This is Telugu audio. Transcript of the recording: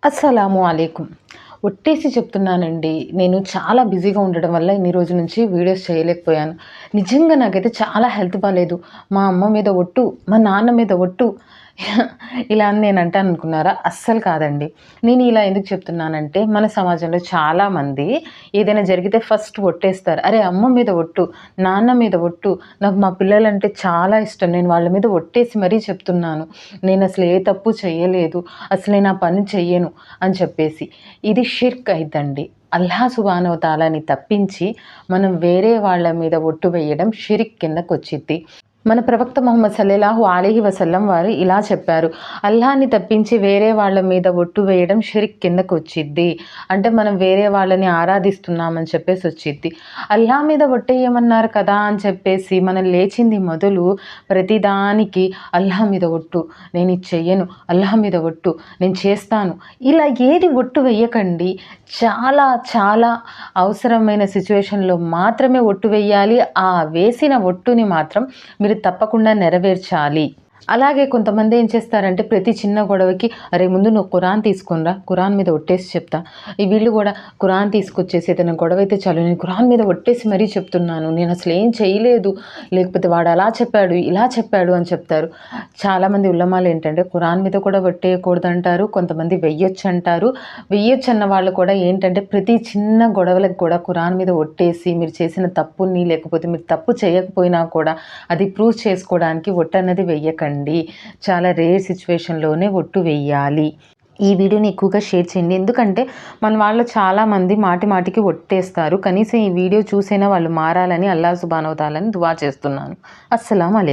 అస్సలాము అలైకుం. ఒట్టేసి చెప్తున్నానండి. నేను చాలా బిజీగా ఉండడం వల్ల ఇన్ని రోజుల నుంచి వీడియోస్ చేయలేకపోయాను. నిజంగా నాకైతే చాలా హెల్త్ బాలేదు. మా అమ్మ మీద ఒట్టు, మా నాన్న మీద ఒట్టు ఇలా అని నేను అంటాననుకున్నారా? అస్సలు కాదండి. నేను ఇలా ఎందుకు చెప్తున్నానంటే, మన సమాజంలో చాలామంది ఏదైనా జరిగితే ఫస్ట్ ఒట్టేస్తారు. అరే! అమ్మ మీద ఒట్టు, నాన్న మీద ఒట్టు, నాకు మా పిల్లలంటే చాలా ఇష్టం. నేను వాళ్ళ మీద ఒట్టేసి మరీ చెప్తున్నాను. నేనసలు ఏ తప్పు చెయ్యలేదు. అసలు నేను ఆ పని చెయ్యను అని చెప్పేసి. ఇది షిర్క్ అయిద్దండి. అల్లాహ్ సుబ్హానహు వ తఆలాని తప్పించి మనం వేరే వాళ్ళ మీద ఒట్టు వేయడం షిర్క్ కిందకొచ్చిద్ది. మన ప్రవక్త ముహమ్మద్ సల్లల్లాహు అలైహి వసల్లం వారు ఇలా చెప్పారు. అల్లాహ్‌ని తప్పించి వేరే వాళ్ళ మీద ఒట్టు వేయడం షిర్క్ కిందకొచ్చిద్ది. అంటే మనం వేరే వాళ్ళని ఆరాధిస్తున్నామని చెప్పేసొచ్చిద్ది. అల్లాహ్ మీద ఒట్టేయమన్నారు కదా అని చెప్పేసి మనం లేచింది మొదలు ప్రతిదానికి అల్లాహ్ మీద ఒట్టు, నేనిది చెయ్యను, అల్లాహ్ మీద ఒట్టు, నేను చేస్తాను. ఇలా ఏది ఒట్టు వెయ్యకండి. చాలా చాలా అవసరమైన సిట్యుయేషన్‌లో మాత్రమే ఒట్టు వెయ్యాలి. ఆ వేసిన ఒట్టుని మాత్రం మీరు తప్పకుండా నెరవేర్చాలి. అలాగే కొంతమంది ఏం చేస్తారంటే ప్రతి చిన్న గొడవకి అరే ముందు నువ్వు ఖురాన్ తీసుకొనిరా, ఖురాన్ మీద ఒట్టేసి చెప్తా. వీళ్ళు గూడా ఖురాన్ తీసుకొచ్చేసి ఏదైనా గొడవైతే చాలు నేను ఖురాన్ మీద ఒట్టేసి మరీ చెప్తున్నాను. నేను అసలు ఏం చేయలేదు. లేకపోతే వాడు అలా చెప్పాడు, ఇలా చెప్పాడు అని చెప్తారు. చాలామంది ఉలమాలు ఏంటంటే ఖురాన్ మీద కూడా ఒట్టేయకూడదంటారు. కొంతమంది వెయ్యొచ్చంటారు. వెయ్యొచ్చన్న వాళ్ళు కూడా ఏంటంటే ప్రతి చిన్న గొడవలకు కూడా ఖురాన్ మీద ఒట్టేసి మీరు చేసిన తప్పుని లేకపోతే మీరు తప్పు చేయకపోయినా కూడా అది ప్రూవ్ చేసుకోవడానికి ఒట్టన్నది వెయ్యకండి. చాలా రేర్ సిట్యుయేషన్‌లోనే ఒట్టు వెయ్యాలి. ఈ వీడియోని ఎక్కువగా షేర్ చేయండి. ఎందుకంటే మన వాళ్ళు చాలామంది మాటి మాటికి ఒట్టేస్తారు. కనీసం ఈ వీడియో చూసైనా వాళ్ళు మారాలని అల్లాహ్ సుబ్హానహు వ తఆలాని దుఆ చేస్తున్నాను. అస్సలాము అలైకుం.